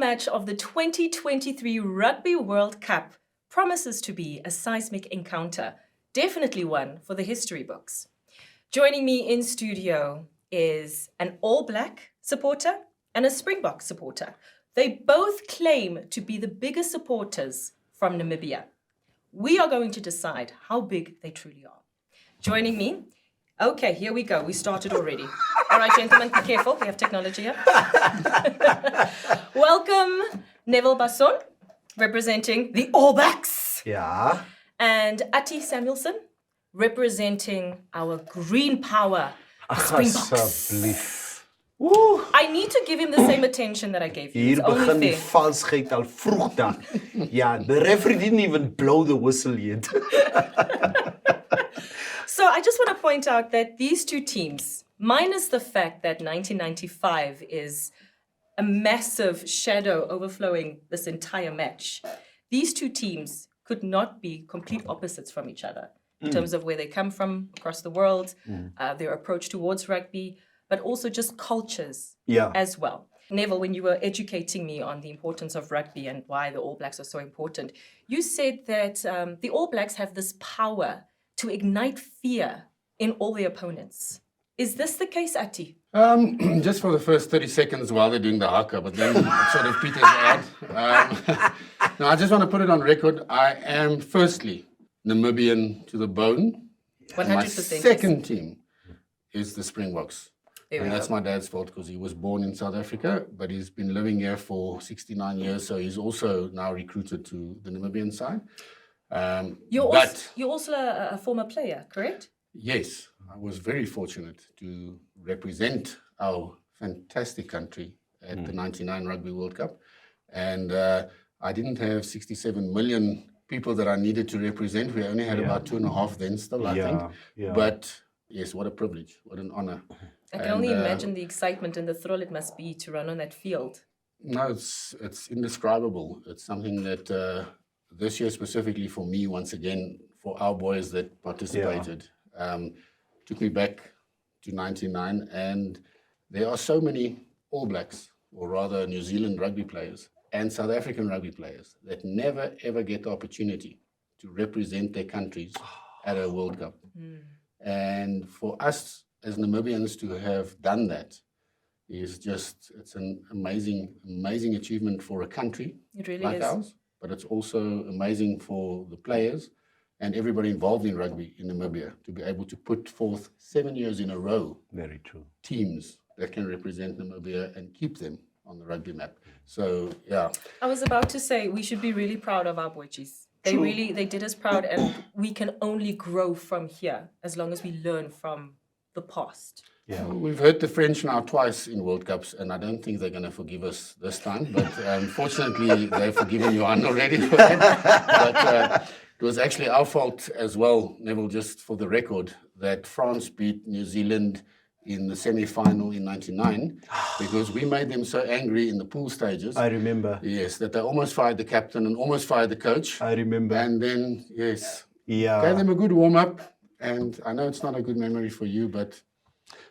match of the 2023 Rugby World Cup promises to be a seismic encounter, definitely one for the history books. Joining me in studio is an All Black supporter and a Springbok supporter. They both claim to be the biggest supporters from Namibia. We are going to decide how big they truly are. Joining me, okay, here we go. We started already. All right, gentlemen, be careful. We have technology here. Welcome, Neville Basson, representing the All Blacks. Yeah. And Attie Samuelson, representing our green power, the Springboks. Asseblief. I need to give him the same attention that I gave you. Hier It's only begin die fair. valsheid al vroeg dan. Yeah, the referee didn't even blow the whistle yet. So I just want to point out that these two teams, minus the fact that 1995 is a massive shadow overflowing this entire match, these two teams could not be complete opposites from each other in terms of where they come from across the world, their approach towards rugby, but also just cultures as well. Neville, when you were educating me on the importance of rugby and why the All Blacks are so important, you said that the All Blacks have this power to ignite fear in all their opponents. Is this the case, Attie? Just for the first 30 seconds while they're doing the haka, but then it sort of peters out. No, I just want to put it on record. I am firstly Namibian to the bone. 100%. My second team is the Springboks. There we And that's go. my dad's fault because he was born in South Africa, but he's been living here for 69 years, so he's also now recruited to the Namibian side. You're also a former player, correct? Yes, I was very fortunate to represent our fantastic country at the 99 Rugby World Cup. And I didn't have 67 million people that I needed to represent. We only had about 2.5 then still, I think. Yeah. But yes, what a privilege, what an honor. I can only imagine the excitement and the thrill it must be to run on that field. No, it's indescribable. It's something that this year specifically for me, once again, for our boys that participated, took me back to 99. And there are so many All Blacks, or rather New Zealand rugby players and South African rugby players that never, ever get the opportunity to represent their countries at a World Cup. And for us as Namibians to have done that is just, it's an amazing achievement for a country It really like is. ours, but it's also amazing for the players and everybody involved in rugby in Namibia to be able to put forth 7 years in a row Very true. teams that can represent Namibia and keep them on the rugby map. So, yeah. I was about to say we should be really proud of our boys. They did us proud, and we can only grow from here as long as we learn from the past. Yeah. We've heard the French now twice in World Cups, and I don't think they're going to forgive us this time. But fortunately, they've forgiven Johan already for that. But it was actually our fault as well, Neville, just for the record, that France beat New Zealand in the semi-final in 99 because we made them so angry in the pool stages. I remember. Yes, that they almost fired the captain and almost fired the coach. I remember. And then, yes, Yeah. gave them a good warm-up. And I know it's not a good memory for you, but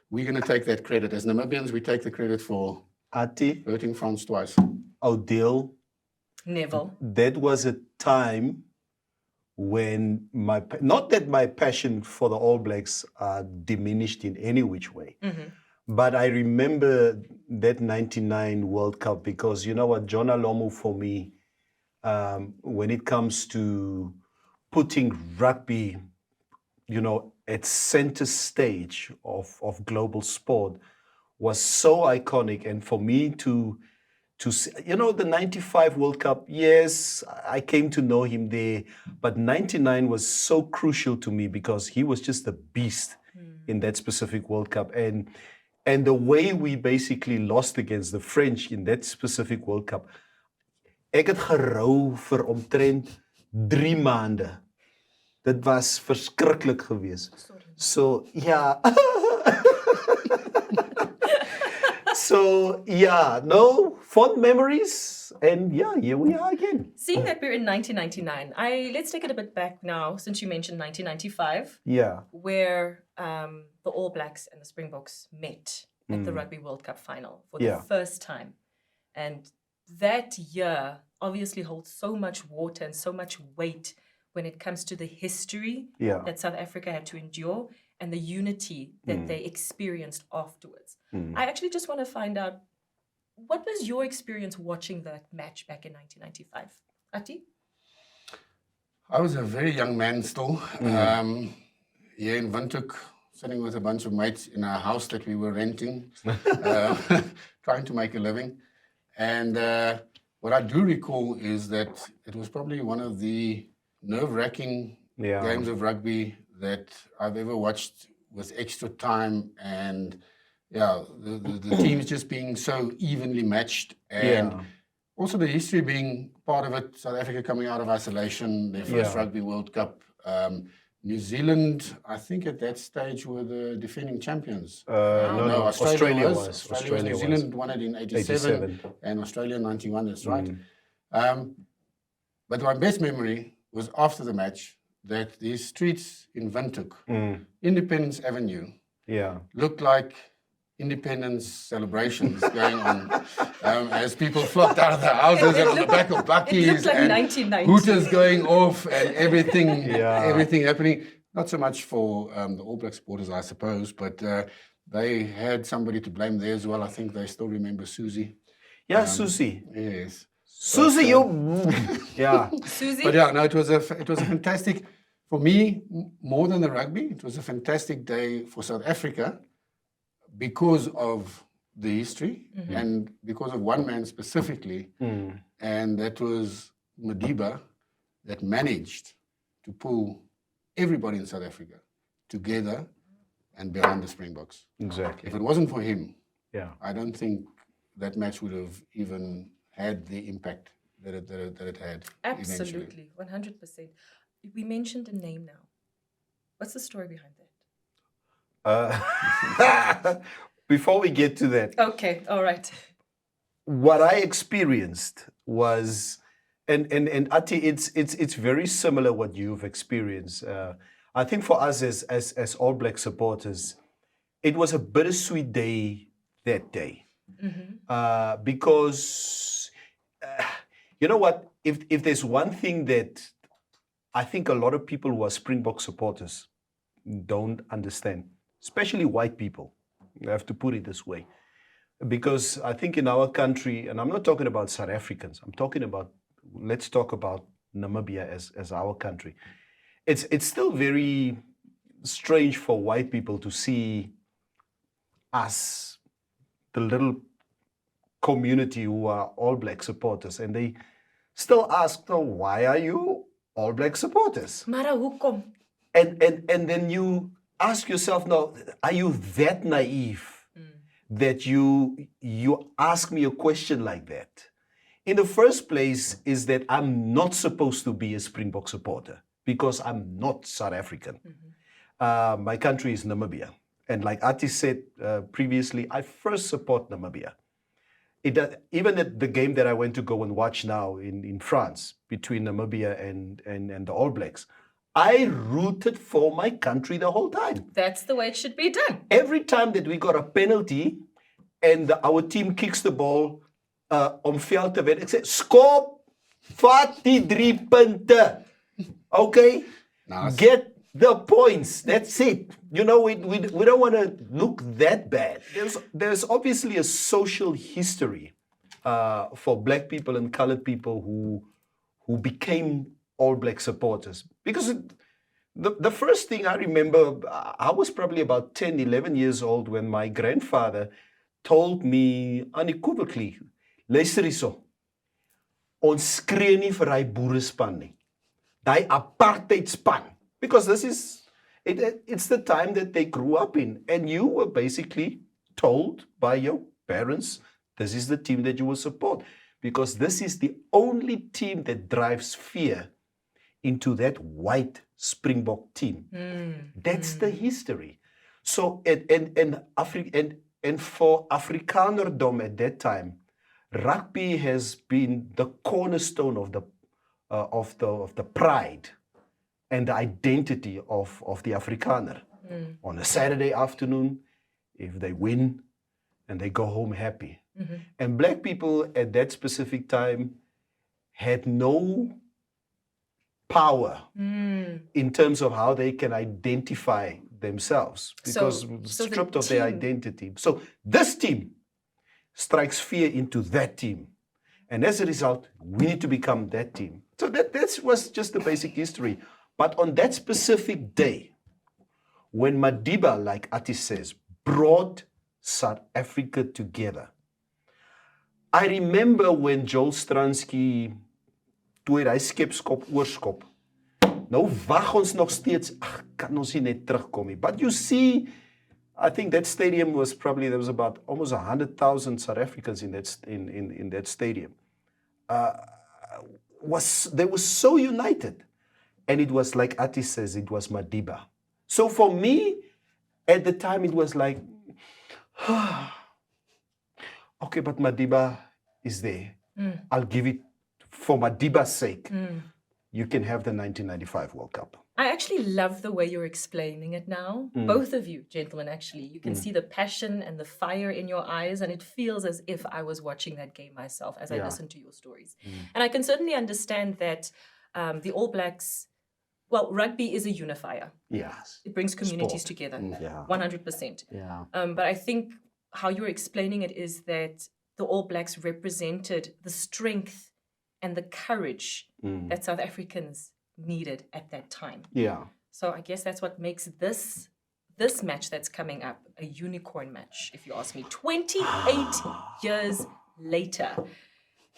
we're going to take that credit. As Namibians, we take the credit for Attie, hurting France twice. Odile, Neville. that was a time when not that my passion for the All Blacks diminished in any which way, but I remember that 99 World Cup because you know what, John Alomu for me, when it comes to putting rugby, you know, at center stage of global sport was so iconic. And for me to see, you know, the 95 World Cup, yes, I came to know him there, but 99 was so crucial to me because he was just a beast in that specific World Cup. And the way we basically lost against the French in that specific World Cup, ek het gerou vir omtrent 3 maande. Dit was verskriklik geweest. So, yeah. So, yeah, no, fond memories. And yeah, here we are again. Seeing that we're in 1999, let's take it a bit back now, since you mentioned 1995, Yeah. where the All Blacks and the Springboks met at the Rugby World Cup final for the Yeah. first time. And that year obviously holds so much water and so much weight when it comes to the history Yeah. that South Africa had to endure and the unity that they experienced afterwards. I actually just want to find out, what was your experience watching that match back in 1995? Attie? I was a very young man still. Here in Windhoek, sitting with a bunch of mates in a house that we were renting, trying to make a living. And what I do recall is that it was probably one of the nerve-wracking games of rugby that I've ever watched, with extra time and the teams just being so evenly matched, and also the history being part of it. South Africa coming out of isolation, their first Rugby World Cup. New Zealand, I think at that stage, were the defending champions. No, Australia was. New Zealand won it in 87, and Australia in 91, that's right. But my best memory was after the match, that these streets in Windhoek, Independence Avenue, looked like independence celebrations going on as people flocked out of their houses and on the back of buckies, it looked like and 1990. hooters going off and everything happening. Not so much for the All Black supporters, I suppose, but they had somebody to blame there as well. I think they still remember Susie. Yeah, Susie. Yes. Susie, yeah. Susie? But yeah, no, it was a fantastic, for me, more than the rugby, it was a fantastic day for South Africa, because of the history and because of one man specifically, and that was Madiba, that managed to pull everybody in South Africa together and behind the Springboks. Exactly. If it wasn't for him, I don't think that match would have even had the impact that it had. Absolutely, 100%. We mentioned a name now. What's the story behind that? Before we get to that, okay, all right. What I experienced was, and Attie, it's very similar what you've experienced. I think for us as All Black supporters, it was a bittersweet day that day, because you know what? If there's one thing that I think a lot of people who are Springbok supporters don't understand, especially white people, you have to put it this way, because I think in our country, and I'm not talking about South Africans, let's talk about Namibia as our country. It's still very strange for white people to see us, the little community who are All Black supporters, and they still ask, "No, why are you All Black supporters?" Mara hoekom? And then you ask yourself, now, are you that naive that you ask me a question like that? In the first place, is that I'm not supposed to be a Springbok supporter because I'm not South African. My country is Namibia. And like Attie said previously, I first support Namibia. Even at the game that I went to go and watch now in France between Namibia and the All Blacks, I rooted for my country the whole time. That's the way it should be done. Every time that we got a penalty and our team kicks the ball om veld te wen, ek sê, skop, vat die 3 punte. Okay? Nice. Get the points. That's it. You know, we don't want to look that bad. There's obviously a social history for Black people and colored people who became All Black supporters. Because the first thing I remember, I was probably about 10, 11 years old when my grandfather told me unequivocally, luister hierso, ons skree nie vir hy boerespan nie. Die apartheid span. Because it's the time that they grew up in. And you were basically told by your parents, this is the team that you will support. Because this is the only team that drives fear into that white Springbok team. That's the history. So, and for Afrikanerdom at that time, rugby has been the cornerstone of the pride and the identity of the Afrikaner. On a Saturday afternoon, if they win, and they go home happy. And black people at that specific time had no power in terms of how they can identify themselves because So the stripped of their team- identity. So this team strikes fear into that team. And as a result, we need to become that team. So that was just the basic history. But on that specific day, when Madiba, like Attie says, brought South Africa together, I remember when Joel Stransky, toe hy skepskop oorskop, nou wag ons nog steeds, kan ons nie net terugkom nie. But you see, I think that stadium was probably, there was about almost 100,000 South Africans in that stadium. They were so united. And it was like Attie says, it was Madiba. So for me, at the time, it was like, okay, but Madiba is there. I'll give it for Madiba's sake. You can have the 1995 World Cup. I actually love the way you're explaining it now. Both of you, gentlemen, actually. You can see the passion and the fire in your eyes, and it feels as if I was watching that game myself as I listen to your stories. And I can certainly understand that the All Blacks, well, rugby is a unifier. Yes. It brings communities Sport. together, Yeah. 100%. Yeah. But I think how you're explaining it is that the All Blacks represented the strength and the courage that South Africans needed at that time. Yeah. So I guess that's what makes this match that's coming up a unicorn match, if you ask me. 28 years later,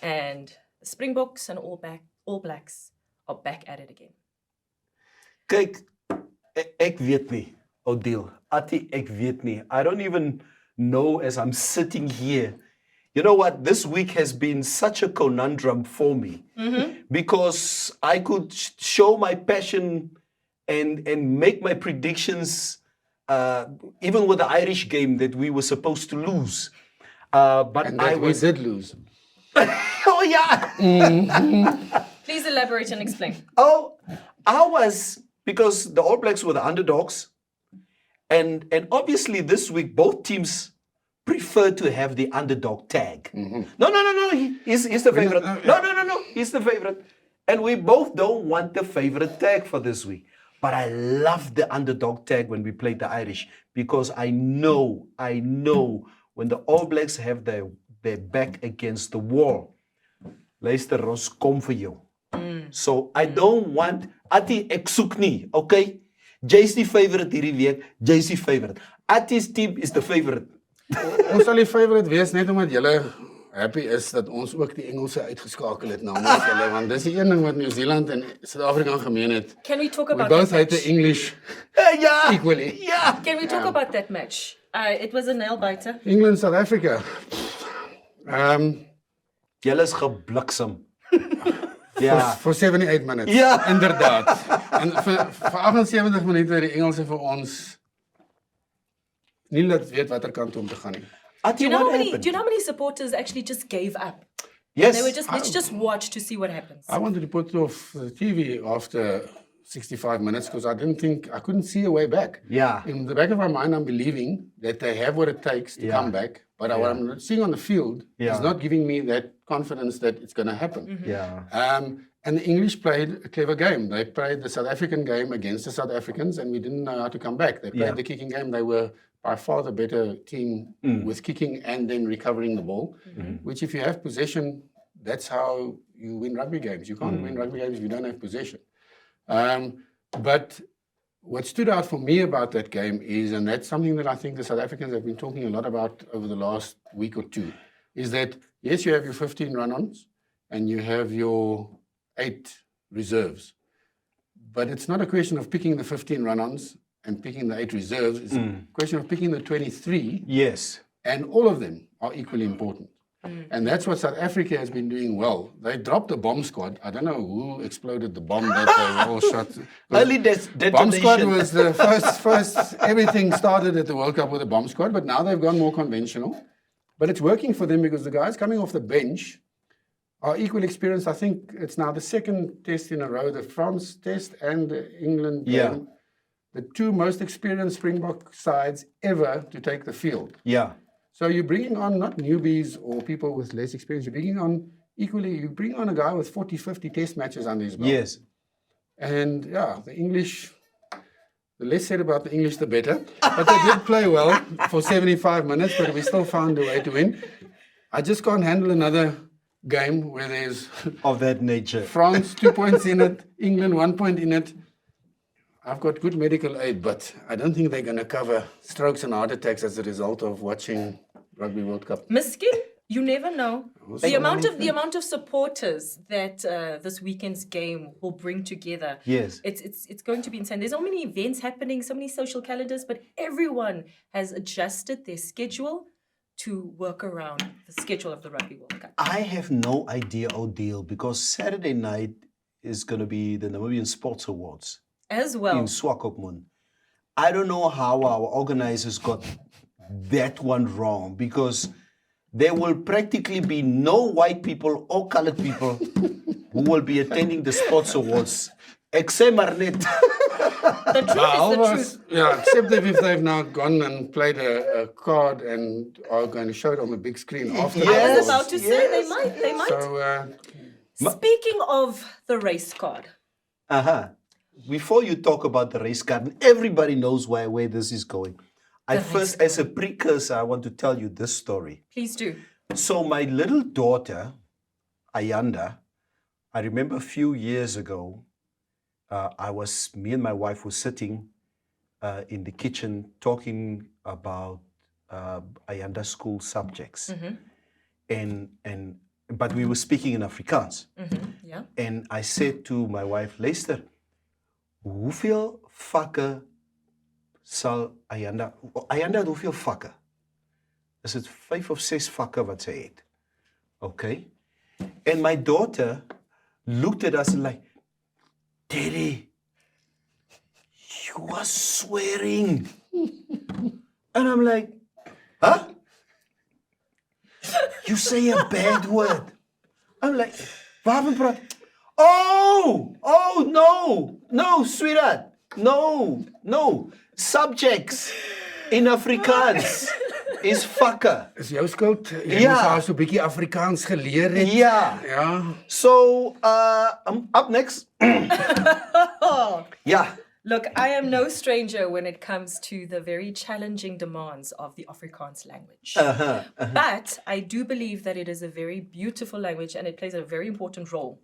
and the Springboks and All Blacks are back at it again. Kyk, ek weet nie, Odile, Attie, ek weet nie. I don't even know as I'm sitting here. You know what? This week has been such a conundrum for me because I could show my passion and make my predictions even with the Irish game that we were supposed to lose. But And I that we was... did lose. Oh, yeah! Please elaborate and explain. Oh, I was, because the All Blacks were the underdogs, and obviously this week both teams prefer to have the underdog tag. No, he's the favorite. No, he's the favorite. And we both don't want the favorite tag for this week. But I love the underdog tag when we played the Irish, because I know when the All Blacks have their back against the wall, luister, ons kom vir jou. So I don't want, Attie, ek soek nie, okay? Jay's die favorite hierdie week, Jay's die favorite. Attie's team is the favorite. Ons sal die favorite wees net omdat julle happy is dat ons ook die Engelse uitgeskakel het namens julle, want dis die een ding wat New Zealand en Suid-Afrika gemeen het. Can we talk We about both that hate match? the English Yeah, equally. yeah. Can we talk about that match? It was a nail-biter. England, South Africa. Julle is gebliksem. Ja. For 78 minutes. Ja. Inderdaad. En vir 78 minute het die Engelse vir ons nie laat weet watter kant om te gaan nie. Do you know how many supporters actually just gave up? Yes. They were just, let's just watch to see what happens. I wanted to put off the TV after 65 minutes because I couldn't see a way back. Yeah. In the back of my mind, I'm believing that they have what it takes to come back. But what I'm seeing on the field is not giving me that confidence that it's going to happen. Yeah. And the English played a clever game. They played the South African game against the South Africans, and we didn't know how to come back. They played the kicking game. They were by far the better team with kicking and then recovering the ball, which if you have possession, that's how you win rugby games. You can't win rugby games if you don't have possession. But what stood out for me about that game is, and that's something that I think the South Africans have been talking a lot about over the last week or two, is that, yes, you have your 15 run-ons and you have your 8 reserves. But it's not a question of picking the 15 run-ons and picking the 8 reserves. It's a question of picking the 23. Yes. And all of them are equally important. And that's what South Africa has been doing well. They dropped the bomb squad. I don't know who exploded the bomb that they all shot. Early detonation. Bomb squad was the first, everything started at the World Cup with a bomb squad, but now they've gone more conventional. But it's working for them because the guys coming off the bench are equally experienced. I think it's now the second test in a row, the France test and the England game. The 2 most experienced Springbok sides ever to take the field. Yeah. So you're bringing on not newbies or people with less experience. You're bringing on you bring on a guy with 40, 50 test matches under his belt. Yes. And yeah, the English, the less said about the English, the better. But they did play well for 75 minutes, but we still found a way to win. I just can't handle another game where there's Of that nature. France 2 points in it, England 1 point in it. I've got good medical aid, but I don't think they're going to cover strokes and heart attacks as a result of watching Rugby World Cup. Miskin, you never know. Also, The amount of supporters that this weekend's game will bring together. Yes. It's going to be insane. There's so many events happening, so many social calendars, but everyone has adjusted their schedule to work around the schedule of the Rugby World Cup. I have no idea, Odile, because Saturday night is going to be the Namibian Sports Awards As well. in Swakopmund. I don't know how our organizers got that one wrong, because there will practically be no white people or colored people who will be attending the Sports Awards, except Marnet. The truth is the truth. Yeah, except that if they've now gone and played a card and are going to show it on the big screen after I Yes, was about to say they might. So, Speaking of the race card, Before you talk about the race card, everybody knows where this is going. As a precursor, I want to tell you this story. please do. So my little daughter, Ayanda, I remember a few years ago, me and my wife were sitting in the kitchen talking about Ayanda's school subjects. But we were speaking in Afrikaans. Yeah. And I said to my wife, luister, hoeveel vakke sal Ayanda het hoeveel vakke? Is het 5 of 6 vakke wat sy het? Okay. And my daughter looked at us and like, Daddy, you are swearing. And I'm like, huh? You say a bad word. I'm like, waarom praat? Oh, no, sweetheart. No. Subjects in Afrikaans is vakke. is jou skuld. Jy Ja. moes haar so 'n bietjie Afrikaans geleer het. Yeah. Ja. So, up next. Yeah. Look, I am no stranger when it comes to the very challenging demands of the Afrikaans language. But I do believe that it is a very beautiful language and it plays a very important role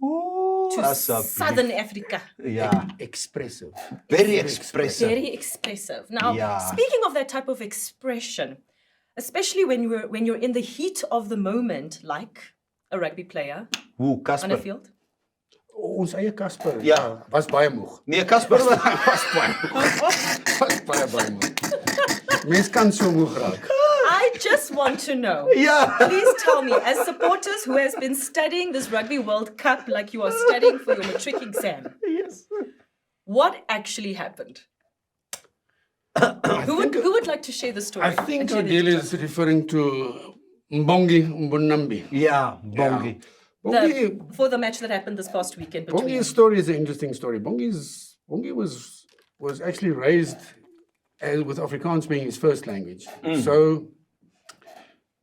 to Southern Africa. Yeah. Expressive. Very expressive. Very expressive. Now, Yeah. speaking of that type of expression, especially when you're in the heat of the moment, like a rugby player Hoe, on a Casper? field. Ons eie Casper. Ja. Was baie moeg. Nee, Casper. Was baie moeg. Mens kan so moeg raak. I just want to know. Yeah. Please tell me, as supporters who has been studying this Rugby World Cup like you are studying for your matric exam, Yes. what actually happened? Who would like to share the story? I think and share the Odile details? is referring to Mbongi Mbonambi. Yeah, Bongi. Bongi, For the match that happened this past weekend between Bongi's story is an interesting story. Bongi was actually raised with Afrikaans being his first language. So,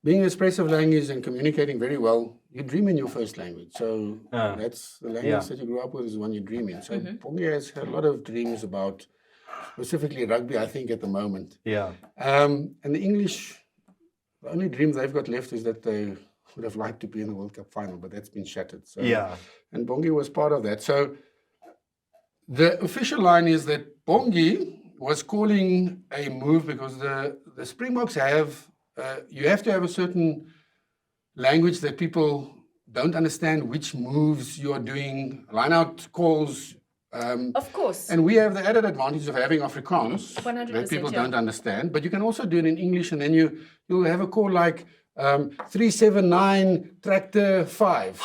being an expressive language and communicating very well, you dream in your first language. So, that's the language that you grew up with is the one you dream in. So, Bongi has had a lot of dreams about specifically rugby, I think, at the moment. Yeah. And the English, the only dream they've got left is that they would have liked to be in the World Cup final, but that's been shattered. So, Yeah. and Bongi was part of that. So the official line is that Bongi was calling a move because the Springboks have, you have to have a certain language that people don't understand which moves you're doing, line-out calls. Of course. And we have the added advantage of having Afrikaans 100%, that people yeah. don't understand. But you can also do it in English, and then you'll have a call like 379 tractor 5.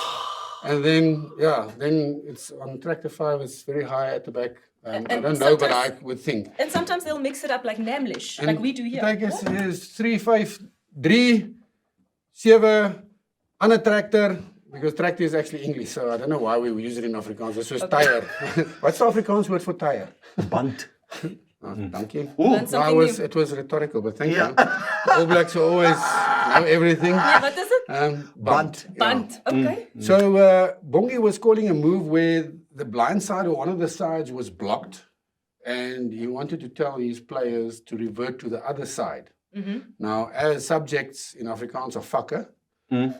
And then, then it's on tractor 5, it's very high at the back. I don't know, but I would think. And sometimes they'll mix it up like Namlish, like we do here. I guess it is 3, 5, 3, 7, on a tractor, because tractor is actually English, so I don't know why we use it in Afrikaans. This was tire. What's the Afrikaans word for tire? Band. Thank you. Learn something new. It was rhetorical, but thank you. The All Blacks are always know everything. Yeah, what is it? Bunt. yeah. Bunt. Okay. So Bongi was calling a move where the blind side or one of the sides was blocked, and he wanted to tell his players to revert to the other side. Now, as subjects in Afrikaans are fucker,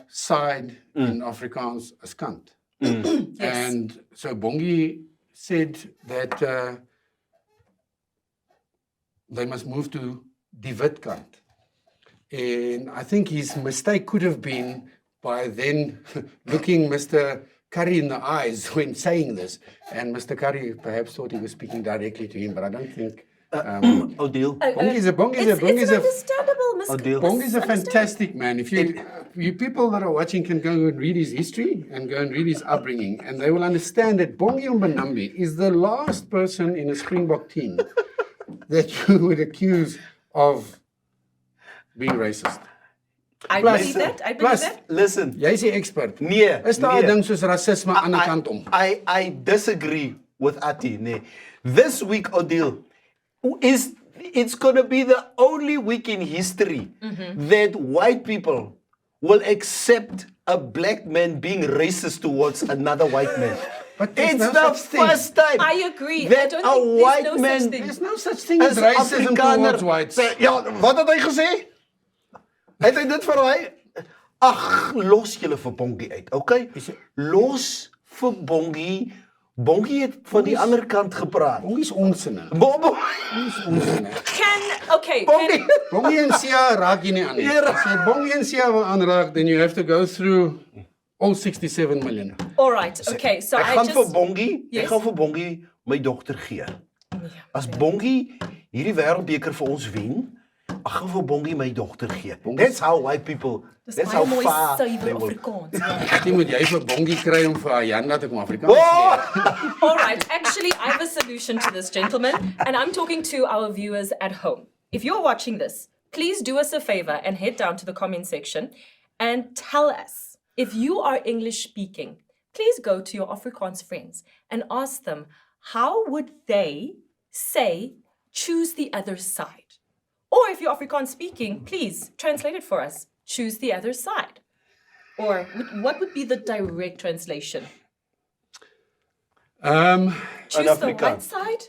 side in Afrikaans is kant. And so Bongi said that they must move to die wit kant. And I think his mistake could have been by then looking Mr. Curry in the eyes when saying this. And Mr. Curry perhaps thought he was speaking directly to him, but I don't think. Odile. Bongi's a It's understandable, Mr. Odile. Bongi's a fantastic man. If you people that are watching can go and read his history and go and read his upbringing, and they will understand that Bongi Mbonambi is the last person in a Springbok team that you would accuse of being racist. I believe that. I believe that. Listen. Jy is die expert. Nee. Is daar 'n ding soos rasisme aan die kant om? I disagree with Attie. Nee. This week, Odile, it's going to be the only week in history that white people will accept a black man being racist towards another white man. But there's It's no the such thing. first time I agree. I that don't a think there's white no man such thing. There's no such thing as as racism towards whites. Ja, wat het hy gesê? Het hy dit vir my? Ag, los julle vir Bongie uit, okay? Los vir Bongie. Bongie het van die ander kant gepraat. Bongie is onsinne. Okay. Bongie en Sia raak jy nie aan nie. As jy Bongie en Sia wil aanraak, then you have to go through all 67 million. All right. Okay. So Ek I gaan just. vir Bongie, Yes. ek gaan vir Bongie my dogter gee. As Bongie hierdie wêreldbeker vir ons wen, ek gaan vir Bongie my dogter gee. That's how white people, that's how far they will. Jy moet jy vir Bongie kry om vir Ayanda te kom Afrikaans leer. All right. Actually, I have a solution to this, gentlemen, and I'm talking to our viewers at home. If you're watching this, please do us a favor and head down to the comment section and tell us if you are English speaking. Please go to your Afrikaans friends and ask them how would they say choose the other side. Or if you're Afrikaans speaking, please translate it for us. Choose the other side. Or what would be the direct translation? Choose the right side?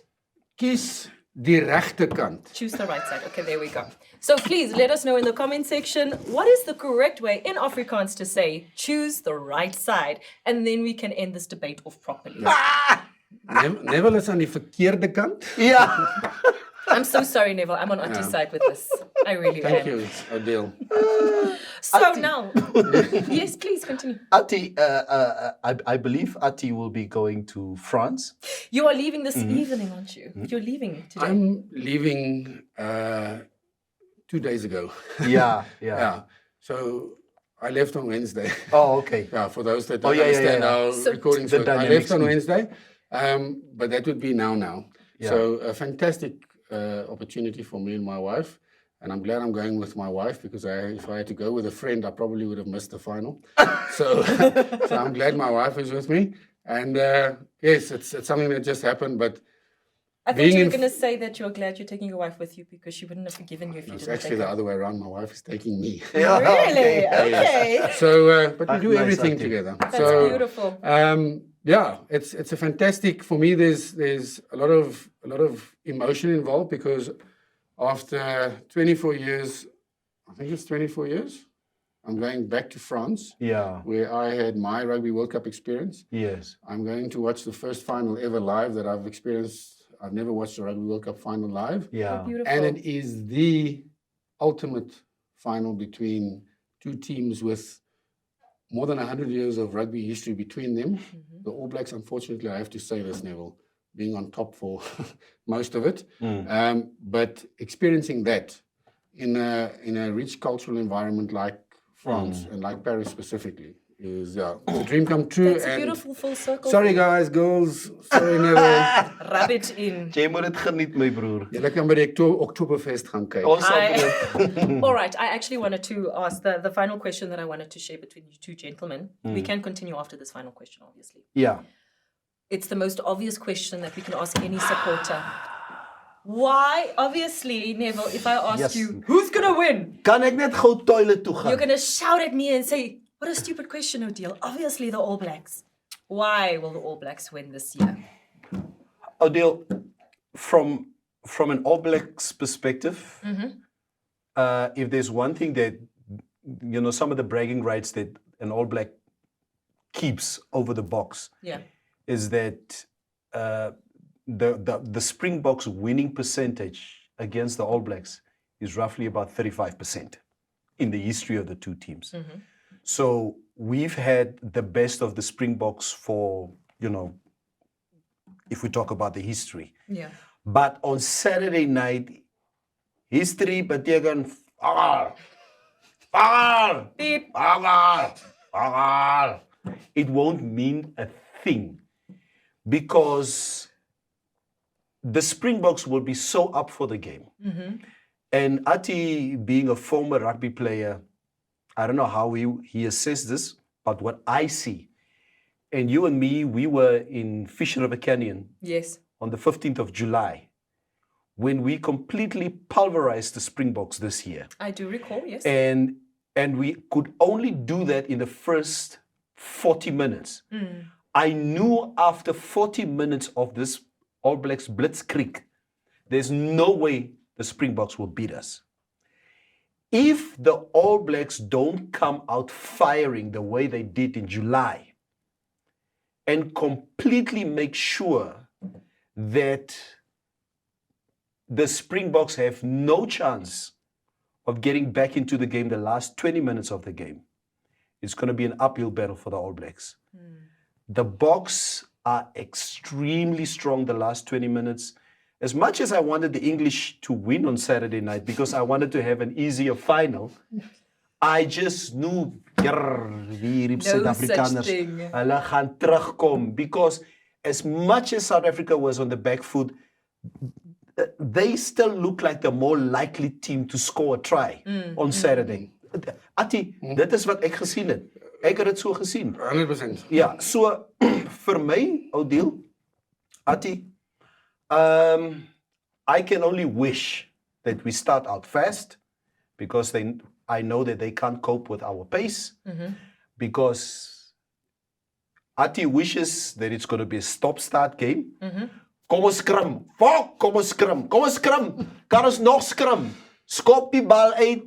Kies die regte kant. Choose the right side. Okay, there we go. So please let us know in the comment section, what is the correct way in Afrikaans to say choose the right side? And then we can end this debate off properly. Neville is aan die verkeerde kant. Ja. I'm so sorry, Neville. I'm on Attie's side with this. I really Thank am. you, Odile. So now, yes, please continue. Attie, I believe Attie will be going to France. You are leaving this evening, aren't you? You're leaving today. I'm leaving 2 days ago. Yeah. Yeah. So I left on Wednesday. Oh, okay. Yeah, for those that don't yeah, understand yeah. our So recording, the so I dynamics. left on Wednesday, but that would be now. Yeah. So a fantastic opportunity for me and my wife, and I'm glad I'm going with my wife because if I had to go with a friend, I probably would have missed the final. so I'm glad my wife is with me, and yes, it's something that just happened, but. I thought you were going to say that you're glad you're taking your wife with you because she wouldn't have forgiven you if you It's didn't actually take the her. other way around. My wife is taking me. Yeah, Really? Okay. So, but we do Nice, everything Attie. together. That's so, beautiful. Yeah, it's a fantastic. For me, there's a lot of emotion involved because after 24 years, I think it's 24 years, I'm going back to France, Yeah. where I had my Rugby World Cup experience. Yes. I'm going to watch the first final ever live that I've experienced. I've never watched a Rugby World Cup final live. Yeah. Beautiful. And it is the ultimate final between two teams with more than 100 years of rugby history between them. The All Blacks, unfortunately, I have to say this, Neville, being on top for most of it. But experiencing that in a rich cultural environment like France and like Paris specifically is it's a dream come true. That's a and beautiful full circle. sorry guys, girls, sorry Neville. Rub it in. Jy moet dit geniet, my broer. Julle kan by die Oktoberfest gaan kyk. Ons sal All right. I actually wanted to ask the final question that I wanted to share between you two gentlemen. We can continue after this final question, obviously. Ja. It's the most obvious question that we can ask any supporter. Why? Obviously, Neville, if I ask Yes. you, who's going to win? Kan ek net gou toilet toe gaan? You're going to shout at me and say, what a stupid question, Odile. Obviously, the All Blacks. Why will the All Blacks win this year? Odile, from an All Blacks perspective, if there's one thing that, some of the bragging rights that an All Black keeps over the box is that the Springboks winning percentage against the All Blacks is roughly about 35% in the history of the two teams. So we've had the best of the Springboks for, if we talk about the history. Yeah. But on Saturday night, history beteken Beep. it won't mean a thing because the Springboks will be so up for the game. And Attie, being a former rugby player, I don't know how he assessed this, but what I see, and you and me, we were in Fish River Canyon Yes. on the 15th of July when we completely pulverized the Springboks this year. I do recall, yes. And we could only do that in the first 40 minutes. I knew after 40 minutes of this All Blacks blitzkrieg, there's no way the Springboks will beat us. If the All Blacks don't come out firing the way they did in July and completely make sure that the Springboks have no chance of getting back into the game the last 20 minutes of the game, it's going to be an uphill battle for the All Blacks. The Boks are extremely strong the last 20 minutes. As much as I wanted the English to win on Saturday night because I wanted to have an easier final, I just knew South Afrikaners hulle gaan terugkom because as much as South Africa was on the back foot, they still look like the more likely team to score a try on Saturday. Attie, dit is wat ek gesien het. Ek het dit so gesien. 100%. Ja, so vir my, Odile, Attie, I can only wish that we start out fast because I know that they can't cope with our pace because Attie wishes that it's going to be a stop-start game. Kom ons skrim. Fuck, kom ons skrim. Kom ons skrim. Kan ons nog skrim? Skop die bal uit.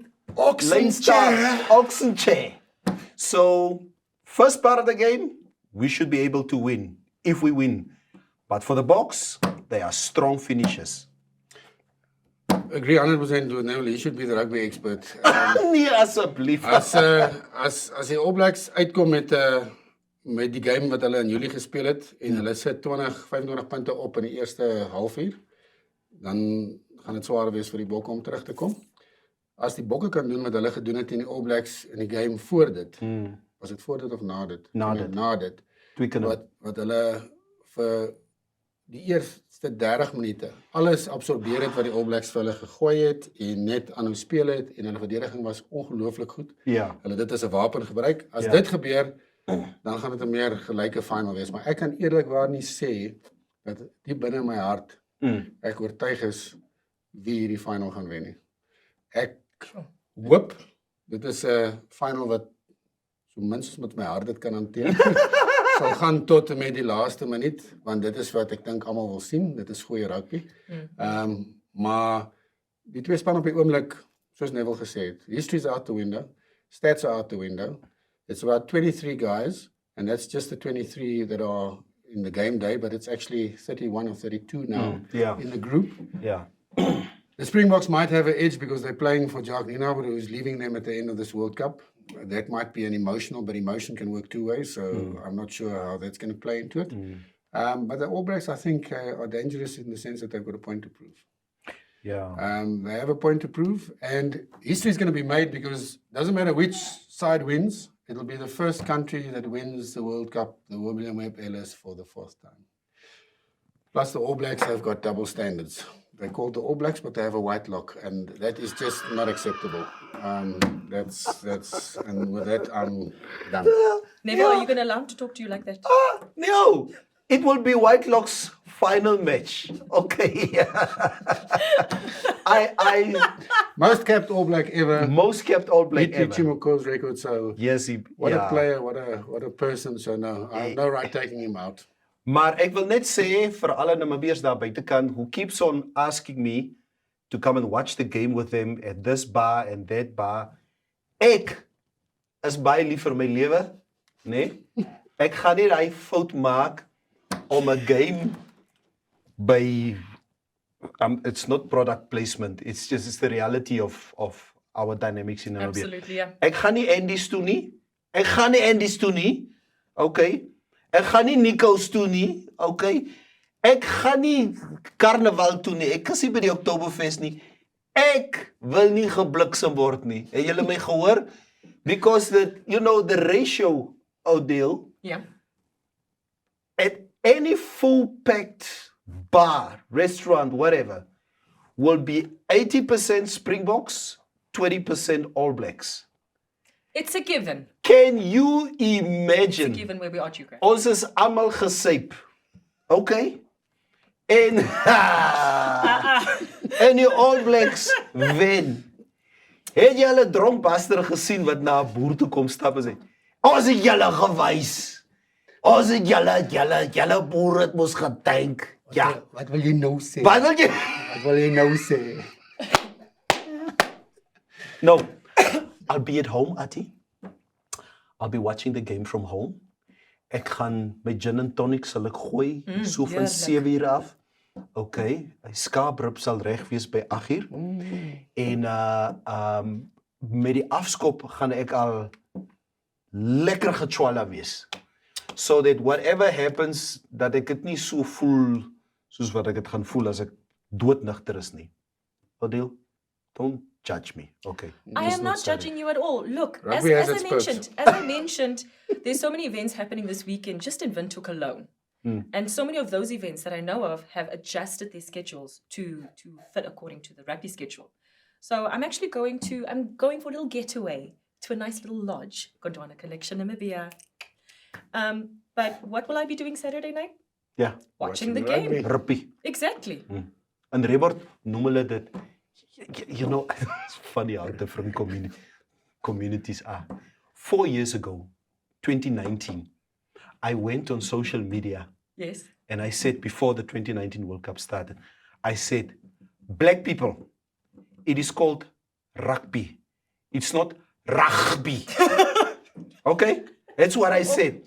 Oxenchair. So, first part of the game, we should be able to win if we win. But for the Boks, they are strong finishers. Agree 100% with Neville. He should be the rugby expert. Nee, asseblief. As die All Blacks uitkom met die game wat hulle in Julie gespeel het en hulle sit 25 punte op in die eerste halfuur, dan gaan dit swaar wees vir die Bokke om terug te kom. As die Bokke kan doen wat hulle gedoen het in die All Blacks in die game voor dit, was dit voor dit of na dit? Na dit. Wat hulle vir die eerste 30 minute alles absorbeer het wat die All Blacks vir hulle gegooi het en net aanhou speel het en hulle verdediging was ongelooflik goed. Ja. Hulle dit as 'n wapen gebruik. As dit gebeur, dan gaan dit 'n meer gelyke final wees. Maar ek kan eerlikwaar nie sê dat diep binne in my hart ek oortuig is wie hierdie final gaan wen nie. Ek hoop dit is 'n final wat so minstens met my hart dit kan hanteer. Sal gaan tot en met die laaste minuut, want dit is wat ek dink almal wil sien. Dit is goeie rugby. Maar die twee span op die oomblik, soos Neville gesê het, history's out the window, stats are out the window. It's about 23 guys, and that's just the 23 that are in the game day, but it's actually 31 or 32 now in the group. Yeah. The Springboks might have an edge because they're playing for Jacques Nienaber, who's leaving them at the end of this World Cup. That might be an emotional, but emotion can work two ways, so I'm not sure how that's going to play into it. But the All Blacks, I think, are dangerous in the sense that they've got a point to prove. Yeah. They have a point to prove, and history is going to be made because it doesn't matter which side wins, it'll be the first country that wins the World Cup, the William Webb Ellis, for the fourth time. Plus, the All Blacks have got double standards. They're called the All Blacks, but they have a white lock, and that is just not acceptable. That's and with that, I'm done. Neville, are you going to allow him to talk to you like that? No, it will be white locks final match. Okay. I Most capped All Black ever. most kept All Black Beat ever. Chimoko's record. So Yes, what a player, what a person. So no, I have no right taking him out. Maar ek wil net sê vir alle Namibiërs daar buitekant who keeps on asking me to come and watch the game with them at this bar and that bar. Ek is baie lief vir my lewe, né? Ek gaan nie daai fout maak om 'n game by it's not product placement. It's the reality of our dynamics in Namibia. Absolutely, yeah. Ek gaan nie Andy's toe nie. Ek gaan nie Andy's toe nie. Okay. Ek gaan nie Nico's toe nie. Okay. Ek gaan nie Carnaval toe nie. Ek is nie by die Oktoberfest nie. Ek wil nie gebliksem word nie. Het julle my gehoor? Because the ratio, Odile, Yeah. at any full-packed bar, restaurant, whatever, will be 80% Springboks, 20% All Blacks. It's a given. Can you It's a imagine? given where we are geographic. Ons is almal gesyp. Okay? En en die All Blacks wen. Het jy al 'n dronkbuster gesien wat na 'n boer toe kom stap en sê: "Ons het julle gewys. Ons het julle boere het mos getank." Ja. Wat wil jy nou sê? Wat wil jy? Wat wil jy nou sê? No. I'll be at home, Attie. I'll be watching the game from home. Ek gaan my gin and tonic sal ek gooi so van heerlik. 7:00 af. Okay, hy skaaprib sal reg wees by 8:00. En met die afskop gaan ek al lekker getwala wees. So that whatever happens, dat ek dit nie so voel soos wat ek dit gaan voel as ek doodnigter is nie. Odile, don't judge me. Okay. I am not judging you at all. Look, as Rugby has I its perks. mentioned, there's so many events happening this weekend just in Windhoek alone. And so many of those events that I know of have adjusted their schedules to fit according to the rugby schedule. So I'm going for a little getaway to a nice little lodge, Gondwana Collection, Namibia. But what will I be doing Saturday night? Ja, Watching the Watching game. rugby. Exactly. In Rebord noem hulle dit, you know, it's funny how different communities are. 4 years ago, 2019, I went on social media Yes. and I said before the 2019 World Cup started, I said, black people, it is called rugby. It's not rugby. Okay? That's what I said.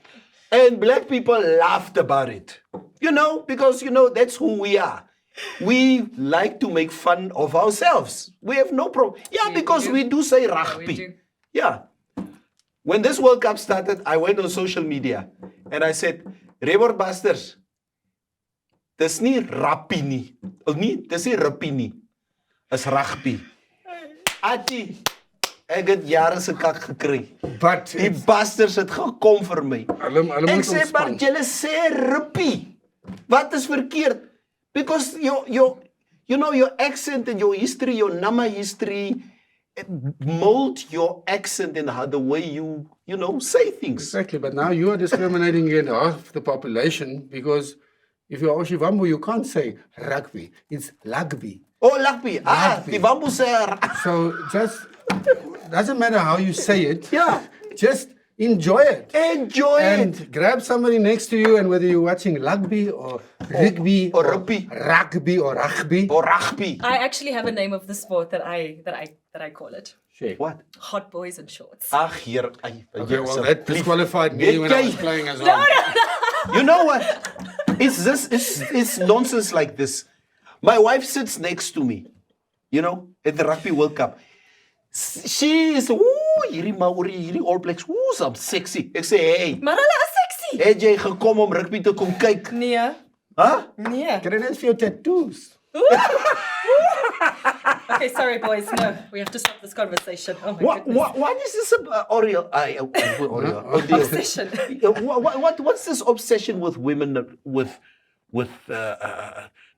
And black people laughed about it. You know, because, that's who we are. We like to make fun of ourselves. We have no problem. Yeah, because we do say rugby. do. Yeah. When this World Cup started, I went on social media and I said, Rebord Busters, dis nie rappie nie. Of nie, dis nie rappie nie. Is rugby. Attie, ek het jare se kak gekry. But Die busters het gekom vir my. hulle Ek moet sê, maar ontspan. julle sê rugby. Wat is verkeerd? Because your accent and your history, your Nama history, mold your accent and how the way you say things. Exactly, but now you are discriminating against half the population because if you're Oshivambo, you can't say rugby. It's lagby. Oh, rugby. Rugby. Die Wambo sê So just doesn't matter how you say it. Yeah. Just enjoy it. enjoy it. And grab somebody next to you, and whether you're watching rugby or rugby or rugby. rugby or rugby. Or rugby. I actually have a name of the sport that I call it. Shit. What? Hot boys and shorts. Ag hier. Okay, well, that disqualified me when I was playing as well. You know what? It's nonsense like this. My wife sits next to me, at the Rugby World Cup. She is, hierdie Maori, hierdie All Blacks, some sexy. Ek sê, hey, Maar hulle is sexy. het jy gekom om rugby te kom kyk? Nee. Huh? Nee. Can I dance for your tattoos? Okay, sorry boys. No, we have to stop this conversation. Oh my goodness. What is this Oriel? Obsession. What's this obsession with women with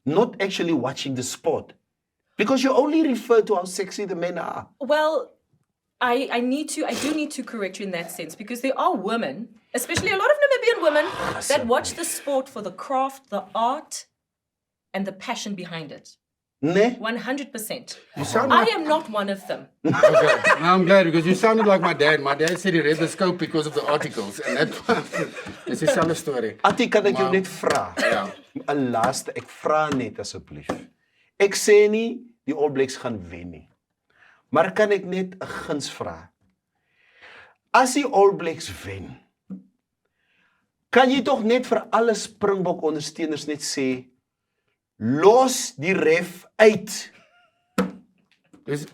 not actually watching the sport? Because you only refer to how sexy the men are. Well, I do need to correct you in that sense because there are women, especially a lot of Namibian women, that watch the sport for the craft, the art, and the passion behind it. Nee? 100%. sound I like- am not one of them. Okay, now I'm glad because you sounded like my dad. My dad said he read the scope because of the articles. And that is dieselfde story. Attie, kan ek jou Maar- net vra? Ja. 'n Laaste, ek vra net asseblief. Ek sê nie die All Blacks gaan wen nie. Maar kan ek net 'n guns vra? As die All Blacks wen, kan jy tog net vir alle Springbok ondersteuners net sê, los die ref uit. Dus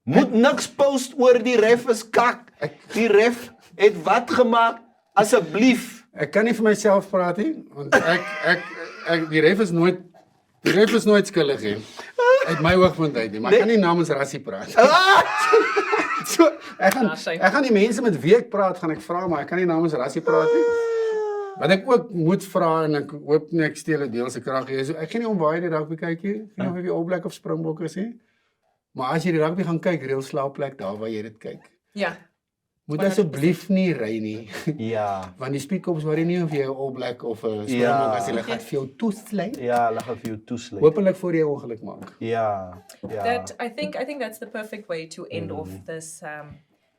Moet niks post oor die ref is kak. Die ref het wat gemaak? Asseblief. ek kan nie vir myself praat nie, want ek die ref is nooit skuldig nie. Uit my oogpunt uit nie, maar ek kan nie namens Rassie praat. So, ek gaan die mense met wie ek praat, gaan ek vra, maar ek kan nie namens Rassie praat nie. Wat ek ook moet vra, en ek hoop nie ek steel 'n deel se krag hier, so ek gaan nie om waar jy die rugby kyk nie, ek weet nie of jy All Black of Springbok is nie, maar as jy die rugby gaan kyk, reël slaapplek daar waar jy dit kyk. Ja. Moet asseblief nie ry nie, Ja. want die speedkops worry nie of jy 'n All Black of 'n Springbok Ja. as hulle gaan vir jou toesluit. Ja, hulle gaan vir jou toesluit. Hoopelik voor jy ongeluk maak. Ja. Ja. That I think that's the perfect way to end off this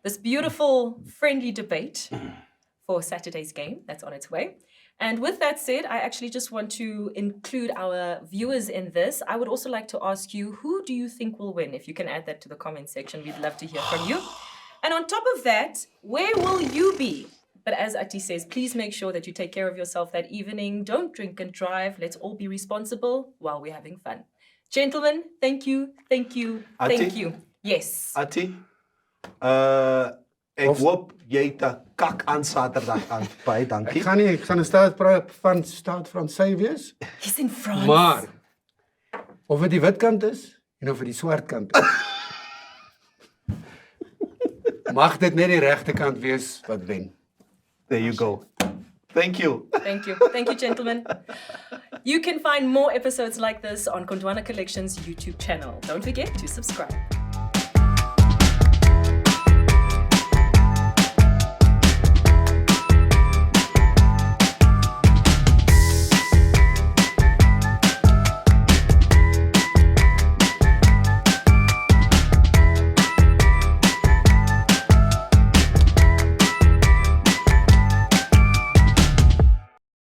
this beautiful, friendly debate for Saturday's game that's on its way. And with that said, I actually just want to include our viewers in this. I would also like to ask you, who do you think will win? If you can add that to the comment section, we'd love to hear from you. And on top of that, where will you be? But as Attie says, please make sure that you take care of yourself that evening. Don't drink and drive. Let's all be responsible while we're having fun. Gentlemen, thank you, thank you, thank Attie? you. Yes. Attie, ek hoop jy het 'n kak aan Saterdag aan. Baie dankie. Ek gaan 'n staat Fransy wees, He's in France. maar of dit die wit kant is en of dit die swart kant is. Mag dit net die regte kant wees wat wen. There you go. Thank you. Thank you. Thank you, gentlemen. You can find more episodes like this on Gondwana Collection's YouTube channel. Don't forget to subscribe.